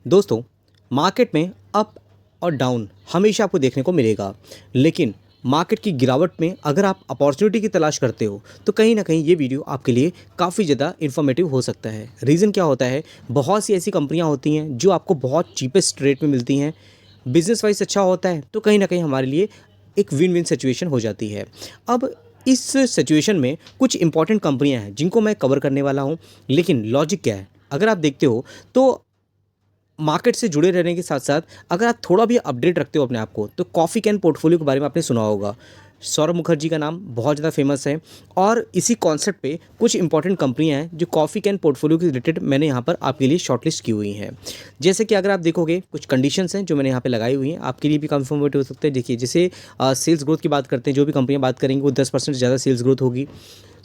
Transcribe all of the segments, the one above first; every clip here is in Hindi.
दोस्तों, मार्केट में अप और डाउन हमेशा आपको देखने को मिलेगा, लेकिन मार्केट की गिरावट में अगर आप अपॉर्चुनिटी की तलाश करते हो तो कहीं ना कहीं ये वीडियो आपके लिए काफ़ी ज़्यादा इन्फॉर्मेटिव हो सकता है। रीज़न क्या होता है, बहुत सी ऐसी कंपनियां होती हैं जो आपको बहुत चीपेस्ट रेट में मिलती हैं, बिजनेस वाइज अच्छा होता है, तो कहीं ना कहीं हमारे लिए एक विन विन सिचुएशन हो जाती है। अब इस सिचुएशन में कुछ इंपॉर्टेंट कंपनियां हैं जिनको मैं कवर करने वाला हूं, लेकिन लॉजिक क्या है, अगर आप देखते हो तो मार्केट से जुड़े रहने के साथ साथ अगर आप थोड़ा भी अपडेट रखते हो अपने आप को, तो कॉफ़ी कैन पोर्टफोलियो के बारे में आपने सुना होगा। सौरभ मुखर्जी का नाम बहुत ज़्यादा फेमस है, और इसी कॉन्सेप्ट पे कुछ इंपॉर्टेंट कंपनियां हैं जो कॉफ़ी कैन पोर्टफोलियो के रिलेटेड मैंने यहाँ पर आपके लिए शॉर्टलिस्ट की हुई हैं। जैसे कि अगर आप देखोगे, कुछ कंडीशंस हैं जो मैंने यहाँ पे लगाई हुई हैं, आपके लिए भी कंफर्मेटिव हो सकते हैं। देखिए, जैसे सेल्स ग्रोथ की बात करते हैं, जो भी कंपनियाँ बात करेंगी वो 10% ज़्यादा सेल्स ग्रोथ होगी।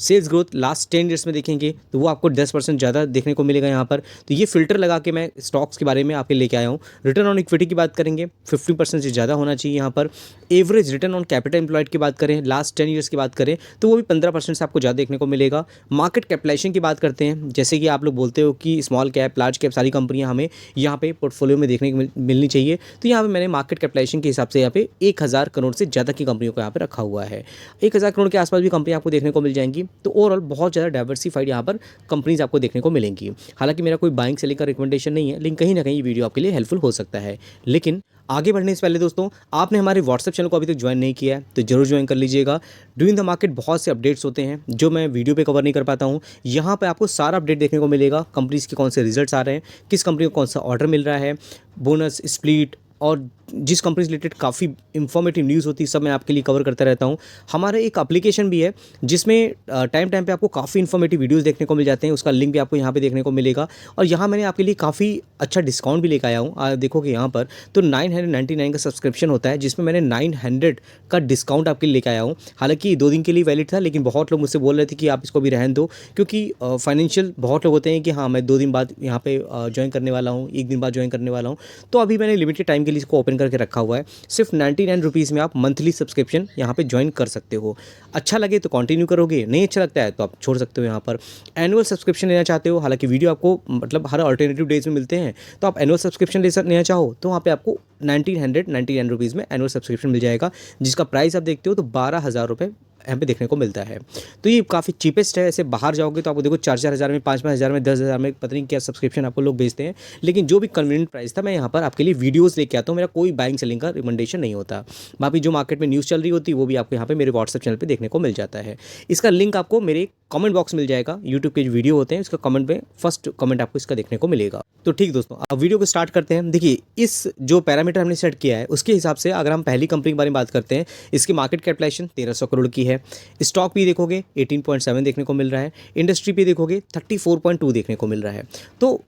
सेल्स ग्रोथ लास्ट 10 ईयर्स में देखेंगे तो वो आपको 10% ज़्यादा देखने को मिलेगा यहाँ पर। तो ये फ़िल्टर लगा के मैं स्टॉक्स के बारे में आपके लेके आया हूँ। रिटर्न ऑन इक्विटी की बात करेंगे, 15% से ज़्यादा होना चाहिए यहाँ पर। Average return on capital employed की बात करें, लास्ट 10 ईयर्स की बात करें, तो वो भी 15% से आपको ज़्यादा देखने को मिलेगा। मार्केट कैपिटलाइजेशन की बात करते हैं, जैसे कि आप लोग बोलते हो कि स्मॉल कैप, लार्ज कैप सारी कंपनियाँ हमें यहाँ पे पोर्टफोलियो में देखने को मिलनी चाहिए, तो यहाँ पे मैंने मार्केट कैपिटलाइजेशन के हिसाब से यहाँ पे 1000 करोड़ से ज़्यादा की कंपनियों को यहाँ पे रखा हुआ है। 1000 करोड़ के आसपास भी कंपनी आपको देखने को मिल जाएंगी। तो ओवरऑल बहुत ज़्यादा डाइवर्सिफाइड यहाँ पर कंपनीज आपको देखने को मिलेंगी। हालांकि मेरा कोई बाइंग सेलिंग का रिकमेंडेशन नहीं है, लेकिन कहीं ना कहीं ये वीडियो आपके लिए हेल्पफुल हो सकता है। लेकिन आगे बढ़ने से पहले दोस्तों, आपने हमारे व्हाट्सएप चैनल को अभी तक ज्वाइन नहीं किया है तो जरूर ज्वाइन कर लीजिएगा। ड्यूरिंग द मार्केट बहुत से अपडेट्स होते हैं जो मैं वीडियो पे कवर नहीं कर पाता हूँ। यहाँ पे आपको सारा अपडेट देखने को मिलेगा, कंपनीज के कौन से रिजल्ट्स आ रहे हैं, किस कंपनी को कौन सा ऑर्डर मिल रहा है, बोनस, स्प्लिट, और जिस कंपनी से रिलेटेड काफ़ी इंफॉर्मेटिव न्यूज़ होती है सब मैं आपके लिए कवर करता रहता हूँ। हमारे एक एप्लीकेशन भी है जिसमें टाइम टाइम पे आपको काफ़ी इंफॉर्मेटिव वीडियोस देखने को मिल जाते हैं, उसका लिंक भी आपको यहाँ पे देखने को मिलेगा। और यहाँ मैंने आपके लिए काफ़ी अच्छा डिस्काउंट भी लेकर आया हूँ। देखोगे यहाँ पर तो 999 का सब्सक्रिप्शन होता है, जिसमें मैंने 900 का डिस्काउंट आपके लिए लेकर आया हूँ। हालांकि 2 दिन के लिए वैलिड था, लेकिन बहुत लोग मुझसे बोल रहे थे कि आप इसको भी रहने दो, क्योंकि फाइनेंशियल बहुत लोग होते हैं कि हाँ मैं 2 दिन बाद यहाँ पे ज्वाइन करने वाला हूँ, 1 दिन बाद ज्वाइन करने वाला हूँ। तो अभी मैंने लिमिटेड टाइम के लिए इसको ओपन करके रखा हुआ है। सिर्फ 99 रुपीज़ में आप मंथली सब्सक्रिप्शन यहाँ पे ज्वाइन कर सकते हो। अच्छा लगे तो कंटिन्यू करोगे, नहीं अच्छा लगता है तो आप छोड़ सकते हो। यहाँ पर एनुअल सब्सक्रिप्शन लेना चाहते हो, हालांकि वीडियो आपको मतलब हर अल्टरनेटिव डेज में मिलते हैं, तो आप एनुअल सब्सक्रिप्शन लेना चाहो तो वहाँ पे आपको 1999 रुपीज़ में एनुअल सब्सक्रिप्शन मिल जाएगा, जिसका प्राइस आप देखते हो तो 12,000 रुपये यहाँ पे देखने को मिलता है। तो ये काफ़ी चीपेस्ट है। ऐसे बाहर जाओगे तो आपको देखो 4-4 हज़ार में, 5-5 हज़ार में, 10 हज़ार में, पता नहीं क्या सब्सक्रिप्शन आपको लोग बेचते हैं। लेकिन जो भी कन्वीनियंट प्राइस था, मैं यहाँ पर आपके लिए वीडियोस लेके आता हूँ। मेरा कोई बाइंग सेलिंग का रिकमेंडेशन नहीं होता। बाकी जो मार्केट में न्यूज़ चल रही होती है वो भी आपको यहाँ पे मेरे व्हाट्सएप चैनल पर देखने को मिल जाता है। इसका लिंक आपको मेरे कमेंट बॉक्स मिल जाएगा। यूट्यूब के जो वीडियो होते हैं इसका कमेंट में फर्स्ट कमेंट आपको इसका देखने को मिलेगा। तो ठीक दोस्तों, अब वीडियो को स्टार्ट करते हैं। देखिए, इस जो पैरामीटर हमने सेट किया है उसके हिसाब से अगर हम पहली कंपनी के बारे में बात करते हैं, इसकी मार्केट कैपिटलाइजेशन 1300 करोड़ की है। स्टॉक भी देखोगे 18.7 देखने को मिल रहा है। इंडस्ट्री पे देखोगे 34.2 देखने को मिल रहा है। तो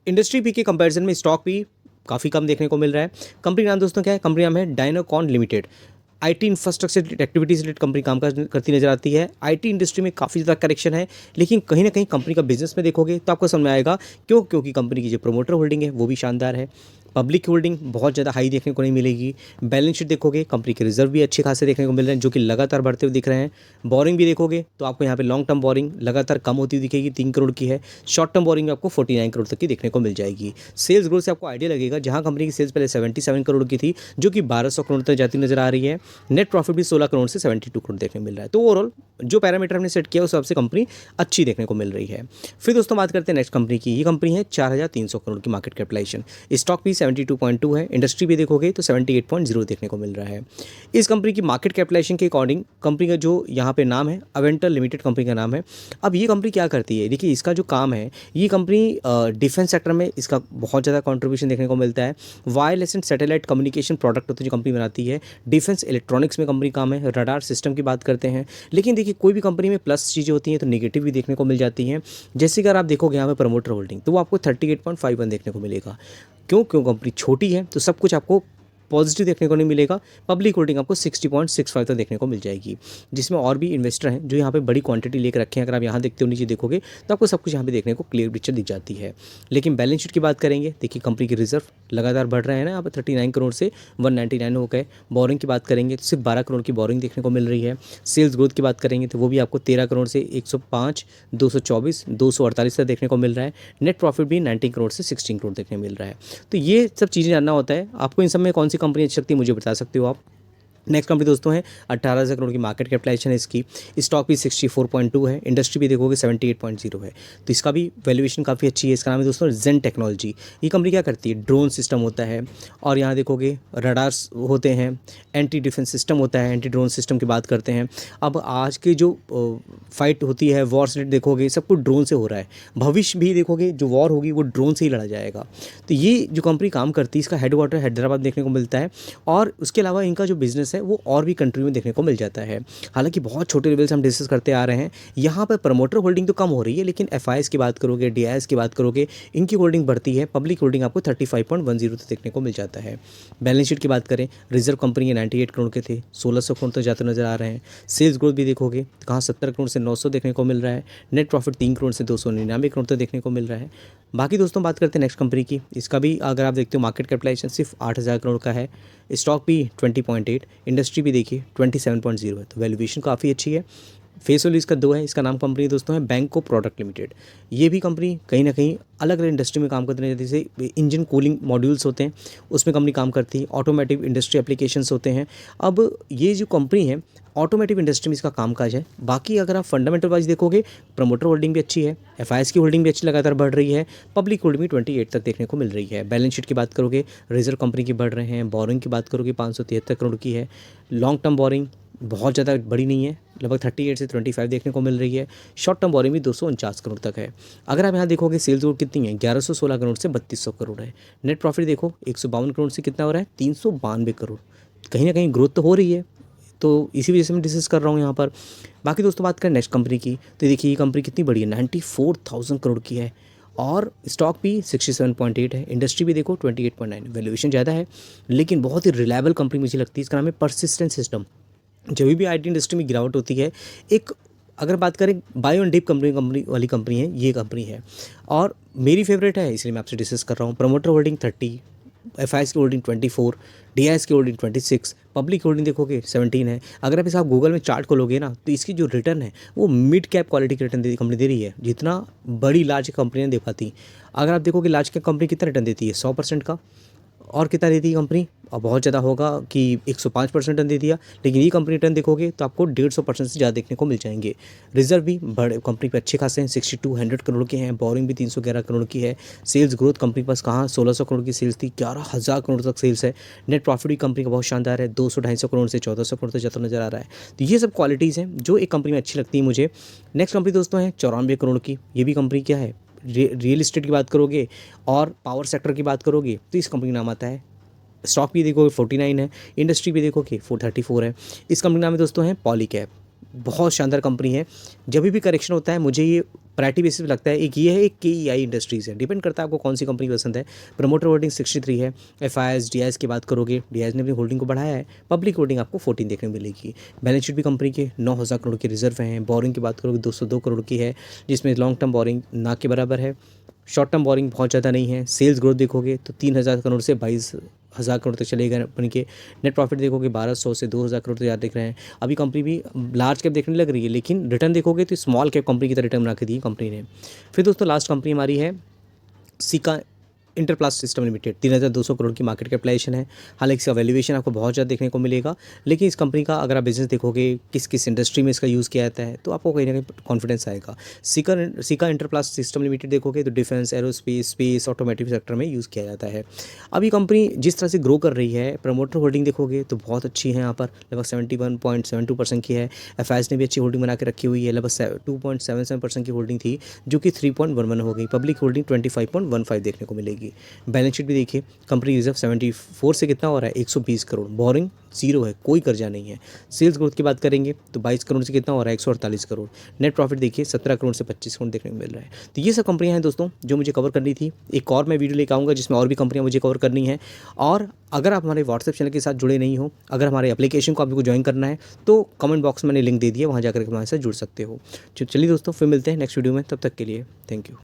इंडस्ट्री पी के कंपैरिजन में स्टॉक भी काफ़ी कम देखने को मिल रहा है। कंपनी नाम दोस्तों क्या है? कंपनी नाम है Dynacon limited. IT infrastructure activities related company काम करती नजर आती है। आईटी इंडस्ट्री में काफ़ी ज़्यादा करेक्शन है, लेकिन कहीं ना कहीं कंपनी का बिजनेस में देखोगे तो आपको समझ में आएगा क्योंकि कंपनी की जो प्रोमोटर होल्डिंग है वो भी शानदार है। पब्लिक होल्डिंग बहुत ज़्यादा हाई देखने को नहीं मिलेगी। बैलेंस शीट देखोगे, कंपनी के रिजर्व भी अच्छे खासे देखने को मिल रहे हैं जो कि लगातार बढ़ते हुए दिख रहे हैं। बोरिंग भी देखोगे तो आपको यहाँ पे लॉन्ग टर्म बोरिंग लगातार कम होती हुई दिखेगी, 3 करोड़ की है। शॉर्ट टर्म बोरिंग आपको 49 करोड़ तक की देखने को मिल जाएगी। सेल्स ग्रोथ से आपको आइडिया लगेगा, जहाँ कंपनी की सेल्स पहले 77 करोड़ की थी जो कि 1200 करोड़ तक जाती नजर आ रही है। नेट प्रॉफिट भी 16 करोड़ से 72 करोड़ देखने को मिल रहा है। तो ओवरऑल जो पैरामीटर हमने सेट किया उस हिसाब से कंपनी अच्छी देखने को मिल रही है। फिर दोस्तों बात करते हैं नेक्स्ट कंपनी की। ये कंपनी है 4300 करोड़ की मार्केट कैपिटलाइजेशन। स्टॉक भी 72.2 है। इंडस्ट्री भी देखोगे तो 78.0 देखने को मिल रहा है। इस कंपनी की मार्केट कैपिटलाइजेशन के अकॉर्डिंग कंपनी का जो यहाँ पे नाम है अवेंटर लिमिटेड कंपनी का नाम है। अब ये कंपनी क्या करती है? देखिए, इसका जो काम है, ये कंपनी डिफेंस सेक्टर में इसका बहुत ज़्यादा कंट्रीब्यूशन देखने को मिलता है। Wireless and satellite communication product होते हैं जो कंपनी बनाती है। डिफेंस इलेक्ट्रॉनिक्स में कंपनी काम है। रडार सिस्टम की बात करते हैं। लेकिन देखिए, कोई भी कंपनी में प्लस चीज़ें होती हैं तो नेगेटिव भी देखने को मिल जाती हैं। जैसे कि अगर आप देखोगे यहाँ पे प्रमोटर होल्डिंग, तो वो आपको 38.51 देखने को मिलेगा। क्यों कंपनी छोटी है तो सब कुछ आपको पॉजिटिव देखने को नहीं मिलेगा। पब्लिक होल्डिंग आपको 60.65 तक देखने को मिल जाएगी, जिसमें और भी इन्वेस्टर हैं जो यहाँ पे बड़ी क्वांटिटी लेकर रखे हैं। अगर आप यहाँ देखते हो नीचे देखोगे तो आपको सब कुछ यहाँ पे देखने को क्लियर पिक्चर दिख जाती है। लेकिन बैलेंस शीट की बात करेंगे, देखिए कंपनी के रिजर्व लगातार बढ़ रहे हैं ना, यहाँ पर 39 करोड़ से 199 हो गए। बोरिंग की बात करेंगे तो सिर्फ 12 करोड़ की बोरिंग देखने को मिल रही है। सेल्स ग्रोथ की बात करेंगे तो वो भी आपको 13 करोड़ से 105, 224, 248 तक देखने को मिल रहा है। नेट प्रॉफिट भी 19 करोड़ से 16 करोड़ देखने मिल रहा है। तो ये सब चीज़ें जानना होता है आपको। इन सब में कौन सी कंपनी अच्छी लगती है मुझे बता सकते हो आप। नेक्स्ट कंपनी दोस्तों है 18,000 करोड़ की मार्केट कैपिटलाइजेशन है इसकी। स्टॉक भी 64.2 है। इंडस्ट्री भी देखोगे 78.0 है। तो इसका भी वैल्यूएशन काफ़ी अच्छी है। इसका नाम है दोस्तों जेन टेक्नोलॉजी। ये कंपनी क्या करती है, ड्रोन सिस्टम होता है और यहाँ देखोगे रडार्स होते हैं, एंटी डिफेंस सिस्टम होता है, एंटी ड्रोन सिस्टम की बात करते हैं। अब आज की जो फाइट होती है, वॉर से देखोगे सब कुछ ड्रोन से हो रहा है। भविष्य भी देखोगे जो वॉर होगी वो ड्रोन से ही लड़ा जाएगा। तो ये जो कंपनी काम करती है इसका हेडक्वार्टर हैदराबाद देखने को मिलता है और उसके अलावा इनका जो बिजनेस है वो और भी कंट्री में देखने को मिल जाता है। हालांकि बहुत छोटे लेवल से हम डिस्कस करते आ रहे हैं। यहाँ पर प्रमोटर होल्डिंग तो कम हो रही है, लेकिन एफआईएस की बात करोगे, डीआईएस की बात करोगे, इनकी होल्डिंग बढ़ती है। पब्लिक होल्डिंग आपको 35.10 तक देखने को मिल जाता है। बैलेंस शीट की बात करें, रिजर्व कंपनी के 98 करोड़ के थे, 1600 करोड़ तक जाते नजर आ रहे हैं। सेल्स ग्रोथ भी देखोगे तो कहाँ 70 करोड़ से 900 देखने को मिल रहा है। नेट प्रॉफिट 3 करोड़ से 299 करोड़ तक देखने को मिल रहा है। बाकी दोस्तों बात करते हैं नेक्स्ट कंपनी की। इसका भी अगर आप देखते हो मार्केट कैपिटलाइजेशन सिर्फ 8,000 करोड़ का है। स्टॉक भी 20.8, इंडस्ट्री भी देखिए 27.0 है। तो वैल्यूएशन काफ़ी अच्छी है। फेस वैल्यू इसका 2 है। इसका नाम कंपनी दोस्तों है बैंको प्रोडक्ट लिमिटेड। ये भी कंपनी कहीं ना कहीं अलग अलग इंडस्ट्री में काम करती है। जैसे इंजन कूलिंग मॉड्यूल्स होते हैं उसमें कंपनी काम करती है। ऑटोमेटिव इंडस्ट्री एप्लीकेशंस होते हैं। अब ये जो कंपनी है ऑटोमेटिव इंडस्ट्री में इसका कामकाज है। बाकी अगर आप फंडामेंटल वाइज देखोगे, प्रमोटर होल्डिंग भी अच्छी है, एफआईएस की होल्डिंग भी अच्छी लगातार बढ़ रही है, पब्लिक होल्डिंग भी 28 तक देखने को मिल रही है। बैलेंस शीट की बात करोगे, रिजर्व कंपनी की बढ़ रहे हैं। बोरिंग की बात करोगे 573 करोड़ की है। लॉन्ग टर्म बोरिंग बहुत ज़्यादा बड़ी नहीं है, लगभग 38 से 25 देखने को मिल रही है। शॉर्ट टर्म बोरिंग भी 249 करोड़ तक है। अगर आप यहाँ देखोगे सेल्स ग्रोथ कितनी है, 1116 करोड़ से 3200 करोड़ है। नेट प्रॉफिट देखो 152 करोड़ से कितना हो रहा है, 392 करोड़। कहीं ना कहीं ग्रोथ तो हो रही है, तो इसी वजह से मैं डिस्कस कर रहा हूँ यहाँ पर। बाकी दोस्तों बात करें नेक्स्ट कंपनी की, तो देखिए ये कंपनी कितनी बड़ी है, 94,000 करोड़ की है और स्टॉक भी 67.8 है। इंडस्ट्री भी देखो 28.9। वैल्यूएशन ज़्यादा है लेकिन बहुत ही रिलायबल कंपनी मुझे लगती है। इसका नाम है परसिस्टेंट सिस्टम। जब भी आईटी इंडस्ट्री में गिरावट होती है, एक अगर बात करें बायो एंड डिप कंपनी वाली कंपनी है, ये कंपनी है और मेरी फेवरेट है, इसलिए मैं आपसे डिस्कस कर रहा हूँ। प्रमोटर होल्डिंग 30, एफआईएस की होल्डिंग 24, डीआईएस की होल्डिंग 26, पब्लिक होल्डिंग देखोगे 17 है। अगर आप इस आप गूगल में चार्ट खोलोगे ना तो इसकी जो रिटर्न है वो मिड कैप क्वालिटी की रिटर्न कंपनी दे रही है, जितना बड़ी लार्ज कंपनियाँ दे पाती। अगर आप देखोगे लार्ज कैप कंपनी कितना रिटर्न देती है, 100% का, और कितना देती है कंपनी, और बहुत ज़्यादा होगा कि 105% रिटर्न दे दिया। लेकिन ये कंपनी रिटर्न देखोगे तो आपको 150% से ज़्यादा देखने को मिल जाएंगे। रिजर्व भी बड़े कंपनी पे अच्छे खासे हैं, 6200 करोड़ के हैं। बोरिंग भी 311 करोड़ की है। सेल्स ग्रोथ कंपनी के पास कहाँ 1600 करोड़ की सेल्स थी, 11,000 करोड़ तक सेल्स है। नेट प्रॉफिट भी कंपनी का बहुत शानदार है, 200-250 करोड़ से 1400 करोड़ तक जाता नजर आ रहा है। तो ये सब क्वालिटीज़ हैं जो एक कंपनी में अच्छी लगती है मुझे। नेक्स्ट कंपनी दोस्तों है 94 करोड़ की। ये भी कंपनी क्या है, रियल इस्टेट की बात करोगे और पावर सेक्टर की बात करोगे तो इस कंपनी का नाम आता है। स्टॉक भी देखोगे 49 है। इंडस्ट्री भी देखोगे 434 है। इस कंपनी का नाम है दोस्तों है पॉलीकैब। बहुत शानदार कंपनी है। जब भी करेक्शन होता है मुझे ये प्रायोरिटी बेसिस पे लगता है। एक ये है, एक KEI इंडस्ट्रीज़ है। डिपेंड करता है आपको कौन सी कंपनी पसंद है। प्रमोटर होल्डिंग 63 है। एफआईएस डीआईएस की बात करोगे, डीआईएस ने अपनी होल्डिंग को बढ़ाया है। पब्लिक होल्डिंग आपको 14 देखने को मिलेगी। बैलेंस शीट भी कंपनी के 9,000 करोड़ के रिजर्व हैं। बोरिंग की बात करोगे 202 करोड़ की है, जिसमें लॉन्ग टर्म बोरिंग ना के बराबर है। शॉर्ट टर्म बोरिंग बहुत ज़्यादा नहीं है। सेल्स ग्रोथ देखोगे तो 3,000 करोड़ से 22,000 करोड़ तक चलेगा कंपनी के। नेट प्रॉफिट देखोगे 1,200 से 2,000 करोड़ तक ज़्यादा दिख रहे हैं। अभी कंपनी भी लार्ज कैप देखने लग रही है, लेकिन रिटर्न देखोगे तो स्मॉल कैप कंपनी की तरह रिटर्न बना के दी कंपनी ने। फिर दोस्तों लास्ट कंपनी हमारी है सिका इंटरप्लास्ट सिस्टम लिमिटेड। 3,200 करोड़ की मार्केट कैपिटलाइजेशन है। हालांकि इसका वैल्यूएशन आपको बहुत ज़्यादा देखने को मिलेगा, लेकिन इस कंपनी का अगर आप बिजनेस देखोगे किस किस इंडस्ट्री में इसका यूज़ किया जाता है तो आपको कहीं ना कहीं कॉन्फिडेंस आएगा। सिका इंटरप्लास्ट सिस्टम लिमिटेड देखोगे तो defence, aerospace, space, automotive sector में यूज़ किया जाता है। अभी कंपनी जिस तरह से ग्रो कर रही है, प्रमोटर होल्डिंग देखोगे तो बहुत अच्छी है। यहाँ पर लगभग 71.72% की है। एफआईएस ने भी अच्छी होल्डिंग बना के रखी हुई है। लगभग 2.77% की होल्डिंग थी जो कि 3.11 हो गई। पब्लिक होल्डिंग 25.15 देखने को मिलेगी। जाएगी। बैलेंस शीट भी देखिए, कंपनी रिजर्व 74 से कितना हो रहा है 120 करोड़, बोरिंग जीरो है, कोई कर्जा नहीं है। सेल्स ग्रोथ की बात करेंगे तो 22 करोड़ से कितना हो रहा है 148 करोड़। नेट प्रॉफिट देखिए 17 करोड़ से 25 करोड़ देखने को मिल रहा है। तो ये सब कंपनियां हैं दोस्तों जो मुझे कवर करनी थी। एक और मैं वीडियो लेकर आऊँगा जिसमें और भी कंपनियां मुझे कवर करनी है। और अगर आप हमारे व्हाट्सएप चैनल के साथ जुड़े नहीं हो, अगर हमारे एप्लीकेशन को आपको ज्वाइन करना है तो कमेंट बॉक्स में मैंने लिंक दे दिया, वहाँ जाकर के हमारे साथ जुड़ सकते हो। चलिए दोस्तों, फिर मिलते हैं नेक्स्ट वीडियो में, तब तक के लिए थैंक यू।